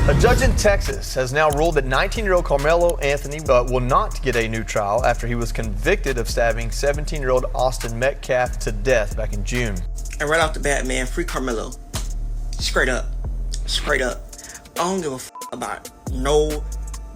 A judge in Texas has now ruled that 19-year-old Karmelo Anthony will not get a new trial after he was convicted of stabbing 17-year-old Austin Metcalf to death back in June. And right off the bat, man, free Karmelo. Straight up. Straight up. I don't give a about no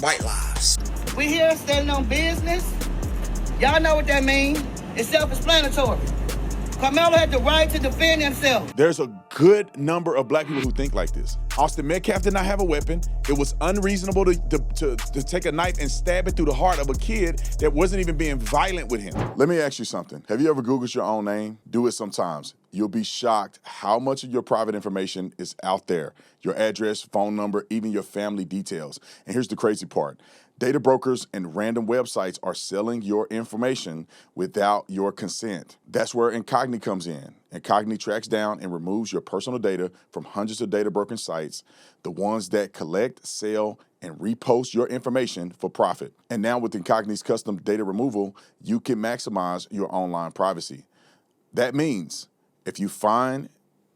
white lives. We here standing on business. Y'all know what that means. It's self-explanatory. Karmelo had the right to defend himself. There's a good number of black people who think like this. Austin Metcalf did not have a weapon. It was unreasonable to take a knife and stab it through the heart of a kid that wasn't even being violent with him. Let me ask you something. Have you ever Googled your own name? Do it sometimes. You'll be shocked how much of your private information is out there. Your address, phone number, even your family details. And here's the crazy part. Data brokers and random websites are selling your information without your consent. That's where Incogni comes in. Incogni tracks down and removes your personal data from hundreds of data broker sites, the ones that collect, sell, and repost your information for profit. And now with Incogni's custom data removal, you can maximize your online privacy. That means if you find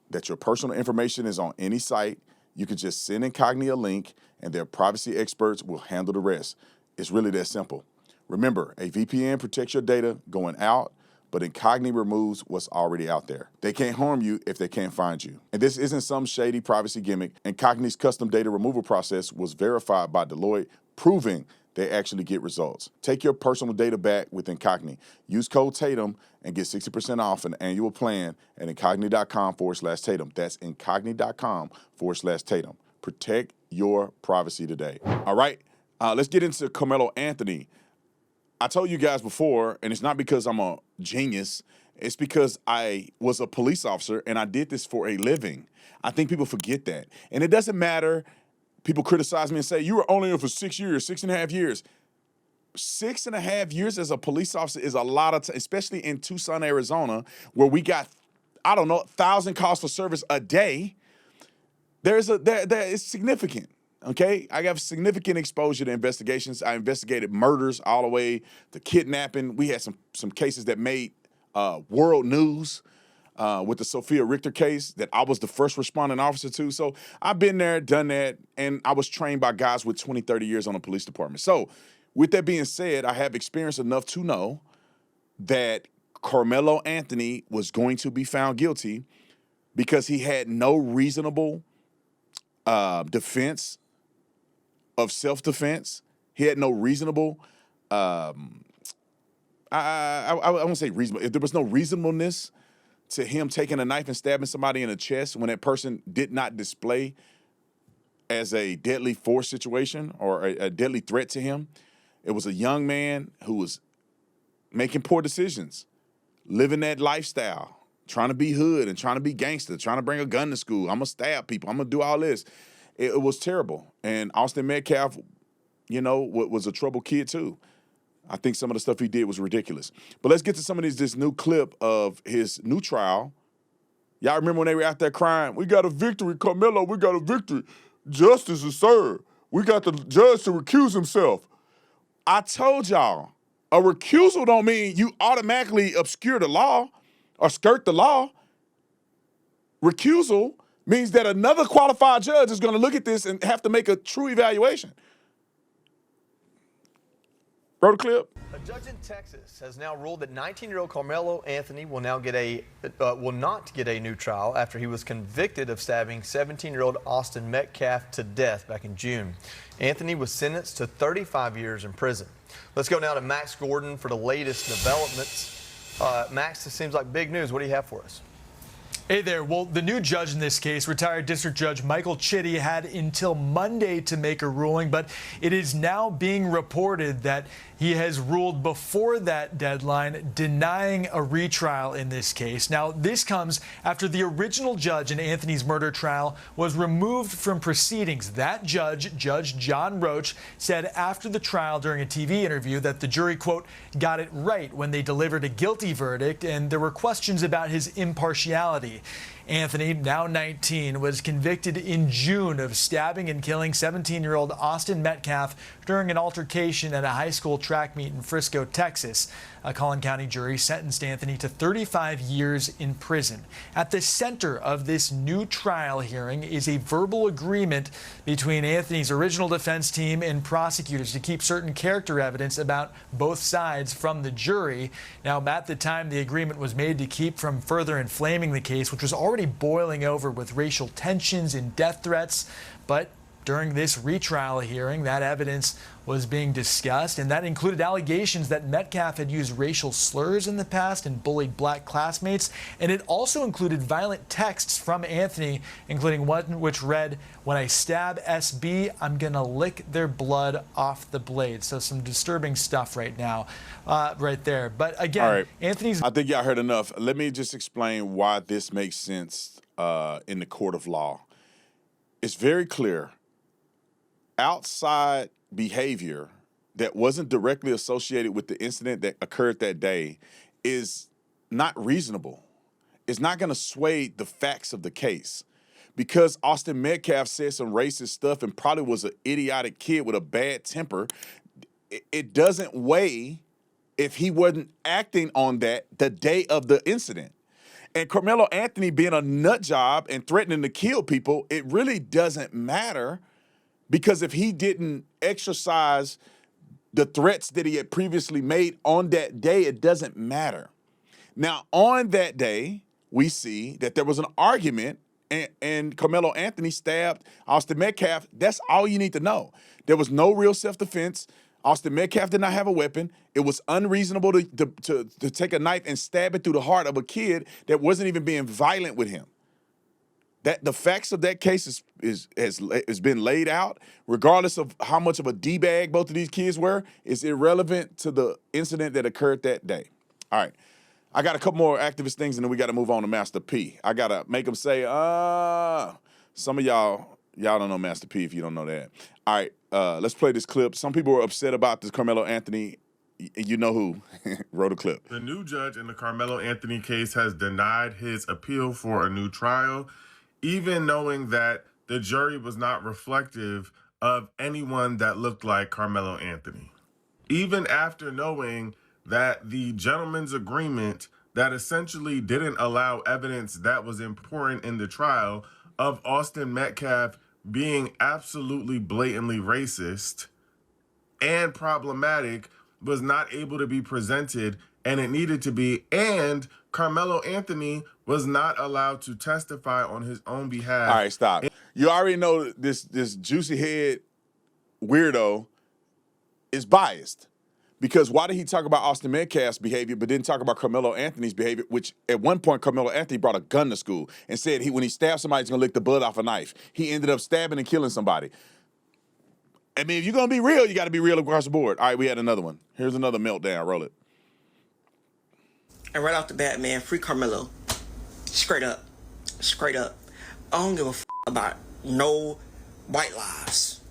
that your personal information is on any site, you can just send Incogni a link and their privacy experts will handle the rest. It's really that simple. Remember, a VPN protects your data going out, but Incogni removes what's already out there. They can't harm you if they can't find you. And this isn't some shady privacy gimmick. Incogni's custom data removal process was verified by Deloitte, proving they actually get results. Take your personal data back with Incogni. Use code Tatum and get 60% off an annual plan at incogni.com/Tatum. That's incogni.com/Tatum. Protect your privacy today. All right, let's get into Karmelo Anthony. I told you guys before, and it's not because I'm a genius, it's because I was a police officer and I did this for a living. I think people forget that. And it doesn't matter. People criticize me and say, you were only in for 6 years, 6.5 years. 6.5 years as a police officer is a lot of time, especially in Tucson, Arizona, where we got, 1,000 calls for service a day. It's significant, okay? I have significant exposure to investigations. I investigated murders all the way to kidnapping. We had some cases that made world news. With the Sophia Richter case that I was the first responding officer to. So I've been there, done that, and I was trained by guys with 20, 30 years on the police department. So with that being said, I have experience enough to know that Karmelo Anthony was going to be found guilty because he had no reasonable defense of self-defense. He had no reasonable, I won't say reasonable. If there was no reasonableness to him taking a knife and stabbing somebody in the chest when that person did not display as a deadly force situation or a deadly threat to him. It was a young man who was making poor decisions, living that lifestyle, trying to be hood and trying to be gangster, trying to bring a gun to school. I'm going to stab people. I'm going to do all this. It was terrible. And Austin Metcalf, was a troubled kid too. I think some of the stuff he did was ridiculous. But let's get to some of this new clip of his new trial. Y'all remember when they were out there crying, we got a victory, Karmelo, we got a victory. Justice is served. We got the judge to recuse himself. I told y'all, a recusal don't mean you automatically obscure the law or skirt the law. Recusal means that another qualified judge is going to look at this and have to make a true evaluation. Roll the clip. A judge in Texas has now ruled that 19-year-old Karmelo Anthony will not get a new trial after he was convicted of stabbing 17-year-old Austin Metcalf to death back in June. Anthony was sentenced to 35 years in prison. Let's go now to Max Gordon for the latest developments. Max, this seems like big news. What do you have for us? Hey there. Well, the new judge in this case, retired District Judge Michael Chitty, had until Monday to make a ruling, but it is now being reported that he has ruled before that deadline, denying a retrial in this case. Now, this comes after the original judge in Anthony's murder trial was removed from proceedings. That judge, Judge John Roach, said after the trial during a TV interview that the jury, quote, got it right when they delivered a guilty verdict, and there were questions about his impartiality. Anthony, now 19, was convicted in June of stabbing and killing 17-year-old Austin Metcalf during an altercation at a high school track meet in Frisco, Texas. A Collin County jury sentenced Anthony to 35 years in prison. At the center of this new trial hearing is a verbal agreement between Anthony's original defense team and prosecutors to keep certain character evidence about both sides from the jury. Now, at the time the agreement was made to keep from further inflaming the case, which was already boiling over with racial tensions and death threats, but during this retrial hearing, that evidence was being discussed, and that included allegations that Metcalf had used racial slurs in the past and bullied black classmates. And it also included violent texts from Anthony, including one which read, "When I stab SB, I'm gonna lick their blood off the blade." So some disturbing stuff right now, right there. But again, All right. Anthony's... I think y'all heard enough. Let me just explain why this makes sense in the court of law. It's very clear. Outside behavior that wasn't directly associated with the incident that occurred that day is not reasonable. It's not going to sway the facts of the case. Because Austin Metcalf said some racist stuff and probably was an idiotic kid with a bad temper, it doesn't weigh if he wasn't acting on that the day of the incident. And Karmelo Anthony being a nut job and threatening to kill people, it really doesn't matter. Because if he didn't exercise the threats that he had previously made on that day, it doesn't matter. Now, on that day, we see that there was an argument and Karmelo Anthony stabbed Austin Metcalf. That's all you need to know. There was no real self-defense. Austin Metcalf did not have a weapon. It was unreasonable to take a knife and stab it through the heart of a kid that wasn't even being violent with him. That the facts of that case has been laid out, regardless of how much of a D-bag both of these kids were, is irrelevant to the incident that occurred that day. All right. I got a couple more activist things, and then we got to move on to Master P. I got to make them say, some of y'all don't know Master P if you don't know that. All right, let's play this clip. Some people were upset about this Karmelo Anthony. You know who wrote a clip. The new judge in the Karmelo Anthony case has denied his appeal for a new trial, even knowing that the jury was not reflective of anyone that looked like Karmelo Anthony. Even after knowing that the gentleman's agreement that essentially didn't allow evidence that was important in the trial of Austin Metcalf being absolutely blatantly racist and problematic was not able to be presented, and it needed to be, and Karmelo Anthony was not allowed to testify on his own behalf. All right, stop. You already know this juicy head weirdo is biased. Because why did he talk about Austin Metcalf's behavior but didn't talk about Karmelo Anthony's behavior, which at one point Karmelo Anthony brought a gun to school and said when he stabbed somebody, he's going to lick the blood off a knife. He ended up stabbing and killing somebody. I mean, if you're going to be real, you got to be real across the board. All right, we had another one. Here's another meltdown. Roll it. And right off the bat, man, free Karmelo. Straight up. Straight up. I don't give a about no white lives.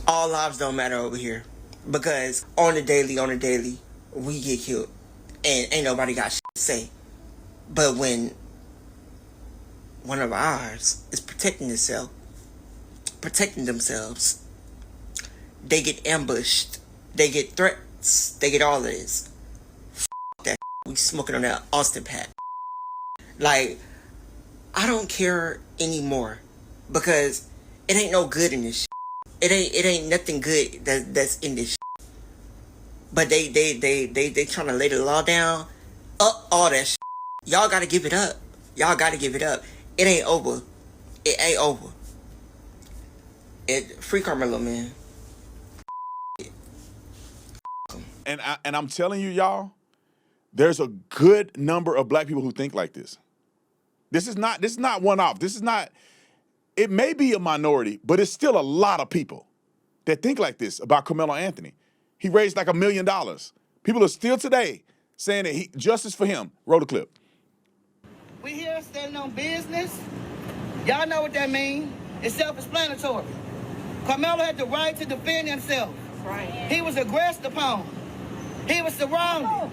All lives don't matter over here. Because on the daily, we get killed. And ain't nobody got shit to say. But when one of ours is protecting themselves, they get ambushed, they get threats, they get all of this. That we smoking on that Austin pack. Like, I don't care anymore because it ain't no good in this shit. It ain't nothing good that's in this shit. But they trying to lay the law down, all that shit. Y'all gotta give it up. Y'all gotta give it up. It ain't over. It ain't over. Free Karmelo, man. And I'm telling you, y'all, there's a good number of black people who think like this. This is not one off. This is not, it may be a minority, but it's still a lot of people that think like this about Karmelo Anthony. He raised like $1 million. People are still today saying that justice for him. Roll the clip. We here standing on business. Y'all know what that means. It's self-explanatory. Karmelo had the right to defend himself. Right. He was aggressed upon. He was surrounded.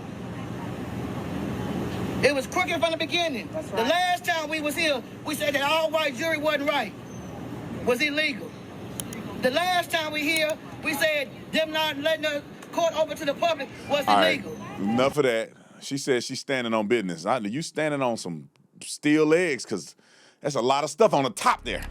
It was crooked from the beginning. That's right. The last time we was here, we said that all-white jury wasn't right. Was illegal. The last time we here, we said them not letting the court open to the public was All right, illegal. enough of that. She said she's standing on business. You standing on some steel legs, because that's a lot of stuff on the top there.